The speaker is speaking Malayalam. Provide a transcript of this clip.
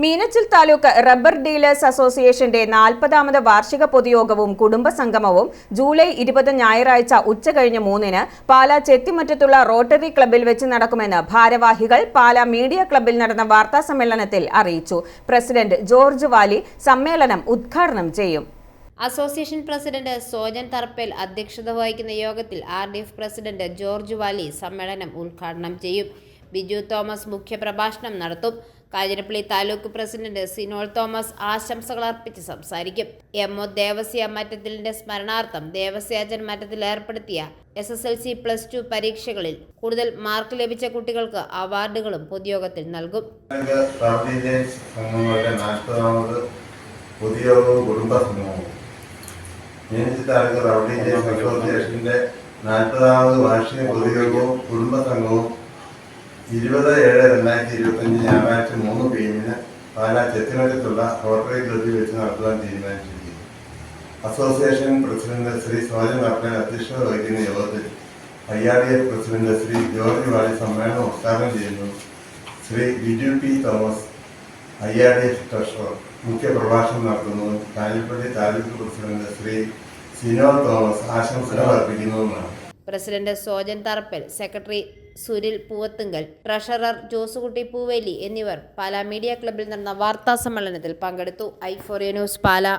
മീനച്ചിൽ താലൂക്ക് റബ്ബർ ഡീലേഴ്സ് അസോസിയേഷന്റെ 40ാമത് വാർഷിക പൊതുയോഗവും കുടുംബ സംഗമവും ജൂലൈ 20 ഞായറാഴ്ച ഉച്ചകഴിഞ്ഞ് 3-ന് പാലാ ചെത്തിമറ്റത്തുള്ള റോട്ടറി ക്ലബ്ബിൽ വെച്ച് നടക്കുമെന്ന് ഭാരവാഹികൾ പാലാ മീഡിയ ക്ലബ്ബിൽ നടന്ന വാർത്താസമ്മേളനത്തിൽ അറിയിച്ചു. പ്രസിഡന്റ് ജോർജ് വാലി സമ്മേളനം ഉദ്ഘാടനം ചെയ്യും. അസോസിയേഷൻ പ്രസിഡന്റ് സോജൻ തറപ്പേൽ അധ്യക്ഷത വഹിക്കുന്ന യോഗത്തിൽ RDF പ്രസിഡന്റ് ജോർജ് വാലി സമ്മേളനം ഉദ്ഘാടനം ചെയ്യും. ബിജു തോമസ് മുഖ്യപ്രഭാഷണം നടത്തും. കാഞ്ഞിരപ്പള്ളി താലൂക്ക് പ്രസിഡന്റ് സിനോൾ തോമസ് ആശംസകൾ അർപ്പിച്ച് സംസാരിക്കും. MO ദേവസ്യ മറ്റത്തിലിന്റെ സ്മരണാർത്ഥം ദേവസ്യാജൻ മറ്റത്തിൽ ഏർപ്പെടുത്തിയ SSLC+2 പരീക്ഷകളിൽ കൂടുതൽ മാർക്ക് ലഭിച്ച കുട്ടികൾക്ക് അവാർഡുകളും പൊതുയോഗത്തിൽ നൽകും. അസോസിയേഷന്റെ 40ാമത് വാർഷിക പൊതുയോഗവും കുടുംബ സംഘവും 20/7/2025 ഞായറാഴ്ച 3 PM പാലാ ചെത്തിമറ്റത്തുള്ള റോട്ടറി ക്ലബ്ബിൽ വെച്ച് നടത്തുവാൻ തീരുമാനിച്ചിരിക്കുന്നു. അസോസിയേഷൻ പ്രസിഡന്റ് ശ്രീ സോജൻ തറപ്പേൽ അധ്യക്ഷത വഹിക്കുന്ന യോഗത്തിൽ IRDF president Shri George Vali സമ്മേളനം ഉദ്ഘാടനം ചെയ്യുന്നു. Shri Biju Thomas IRDF treasurer മുഖ്യപ്രഭാഷണം നടത്തുന്നു. കാഞ്ഞിരപ്പള്ളി താലൂക്ക് പ്രസിഡന്റ് ശ്രീ സിനോൾ തോമസ് ആശംസകൾ അർപ്പിക്കുന്നതുമാണ്. President Sojan Tharappel, secretary Sunil Poovathunkal, treasurer Josukutty Pooveli എന്നിവർ പാലാ മീഡിയ ക്ലബ്ബിൽ നടന്ന വാർത്താ സമ്മേളനത്തിൽ പങ്കെടുത്തു. i4A news Pala.